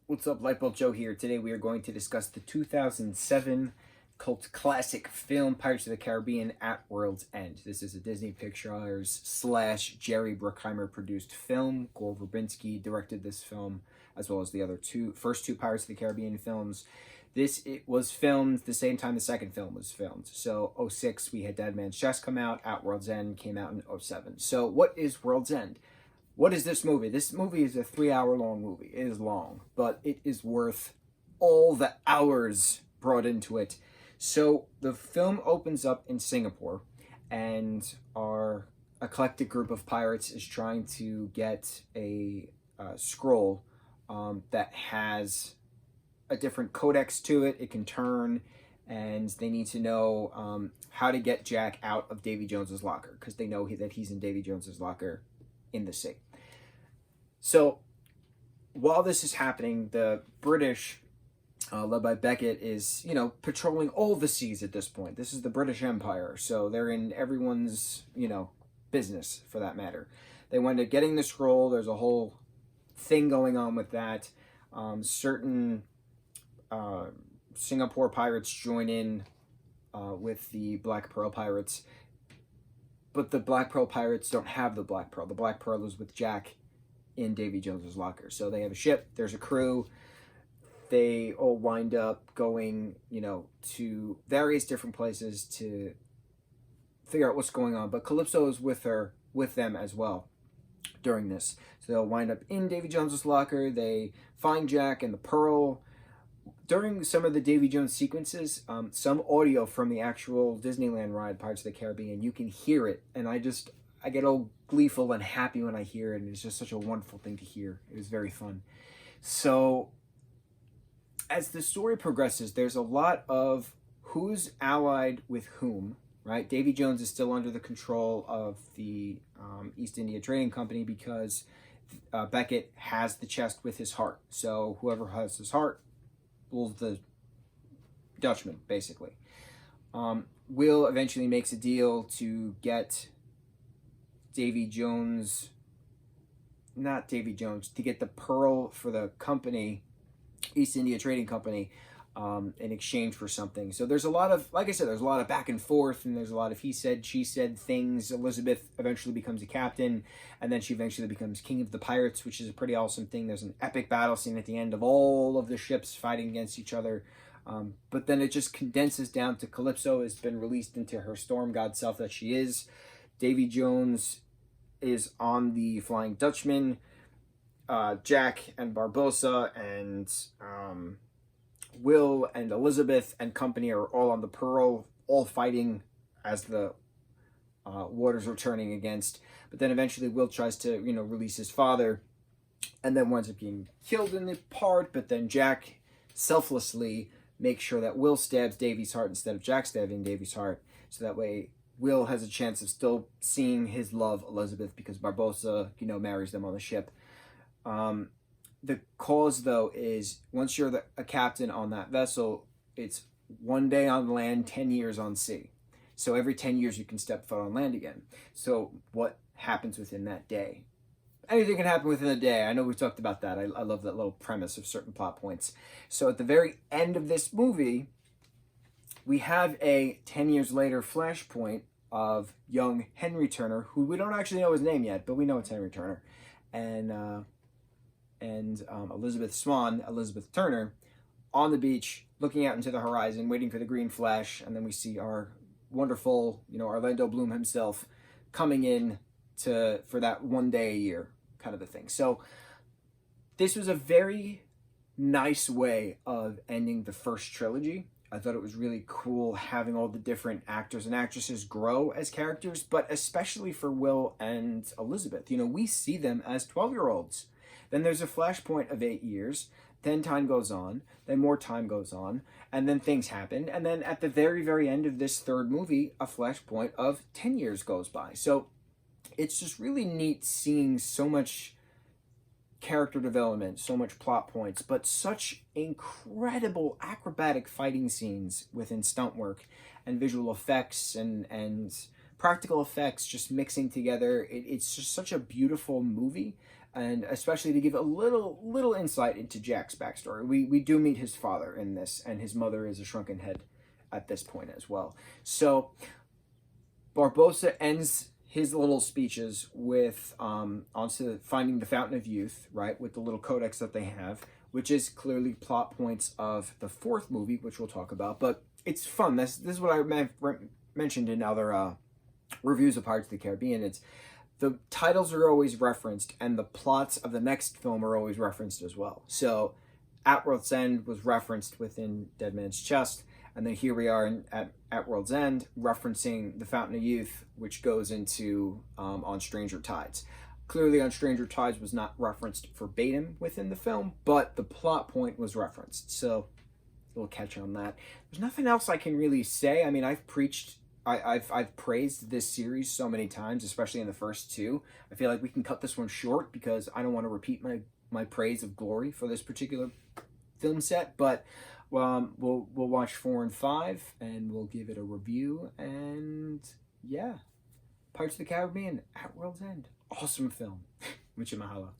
What's up, Lightbolt Joe here. Today we are going to discuss the 2007 cult classic film Pirates of the Caribbean at World's End. This is a Disney Pictures / Jerry Bruckheimer produced film. Gore Verbinski directed this film, as well as the first two Pirates of the Caribbean films. It was filmed the same time the second film was filmed. So 06 we had Dead Man's Chest come out. At World's End came out in 07. So what is World's End? What is this movie? This movie is a 3-hour-long movie. It is long, but it is worth all the hours brought into it. So the film opens up in Singapore, and our eclectic group of pirates is trying to get a scroll that has a different codex to it. It can turn, and they need to know how to get Jack out of Davy Jones's locker, because they know that he's in Davy Jones's locker in the sea. So while this is happening, the British, led by Beckett, is, patrolling all the seas at this point. This is the British Empire, so they're in everyone's, business, for that matter. They went to getting the scroll. There's a whole thing going on with that. Certain Singapore pirates join in with the Black Pearl pirates, but the Black Pearl pirates don't have the Black Pearl. The Black Pearl is with Jack in Davy Jones's locker. So they have a ship, there's a crew, they all wind up going, to various different places to figure out what's going on. But Calypso is with them as well during this. So they'll wind up in Davy Jones's locker, they find Jack and the Pearl. During some of the Davy Jones sequences, some audio from the actual Disneyland ride, Pirates of the Caribbean, you can hear it, and I get all gleeful and happy when I hear it, and it's just such a wonderful thing to hear. It was very fun. So, as the story progresses, there's a lot of who's allied with whom, right? Davy Jones is still under the control of the East India Trading Company because Beckett has the chest with his heart. So, whoever has his heart, well, the Dutchman, basically. Will eventually makes a deal to get to get the pearl for the company, East India Trading Company, in exchange for something. So there's a lot of, like I said, there's a lot of back and forth, and there's a lot of he said, she said things. Elizabeth eventually becomes a captain, and then she eventually becomes king of the pirates, which is a pretty awesome thing. There's an epic battle scene at the end of all of the ships fighting against each other. But then it just condenses down to Calypso has been released into her storm god self that she is. Davy Jones is on the Flying Dutchman. Jack and Barbossa and Will and Elizabeth and company are all on the Pearl, all fighting as the waters are turning against. But then eventually Will tries to, release his father, and then winds up being killed in the part. But then Jack selflessly makes sure that Will stabs Davy's heart instead of Jack stabbing Davy's heart, so that way Will has a chance of still seeing his love, Elizabeth, because Barbossa, marries them on the ship. The cause, though, is once you're a captain on that vessel, it's 1 day on land, 10 years on sea. So every 10 years you can step foot on land again. So what happens within that day? Anything can happen within a day. I know we've talked about that. I love that little premise of certain plot points. So at the very end of this movie, we have a 10 years later flashpoint of young Henry Turner, who we don't actually know his name yet, but we know it's Henry Turner, and Elizabeth Swan, Elizabeth Turner, on the beach, looking out into the horizon, waiting for the green flash, and then we see our wonderful, Orlando Bloom himself coming in for that 1 day a year kind of a thing. So this was a very nice way of ending the first trilogy. I thought it was really cool having all the different actors and actresses grow as characters, but especially for Will and Elizabeth. We see them as 12-year-olds. Then there's a flashpoint of 8 years. Then time goes on. Then more time goes on. And then things happen. And then at the very, very end of this third movie, a flashpoint of 10 years goes by. So it's just really neat seeing so much character development, so much plot points, but such incredible acrobatic fighting scenes within stunt work and visual effects and practical effects just mixing together. It's just such a beautiful movie. and especially to give a little insight into Jack's backstory. We do meet his father in this, and his mother is a shrunken head at this point as well. So Barbossa ends his little speeches with onto finding the Fountain of Youth, right, with the little codex that they have, which is clearly plot points of the fourth movie, which we'll talk about. But it's fun. This is what I mentioned in other reviews of Pirates of the Caribbean. It's the titles are always referenced, and the plots of the next film are always referenced as well. So At World's End was referenced within Dead Man's Chest, and then here we are at World's End, referencing the Fountain of Youth, which goes into On Stranger Tides. Clearly, On Stranger Tides was not referenced verbatim within the film, but the plot point was referenced. So, a little catch on that. There's nothing else I can really say. I mean, I've praised this series so many times, especially in the first two. I feel like we can cut this one short because I don't want to repeat my praise of Glory for this particular film set, but we'll watch 4 and 5 and we'll give it a review. And yeah, Pirates of the Caribbean, At World's End, awesome film. Mucho mahalo.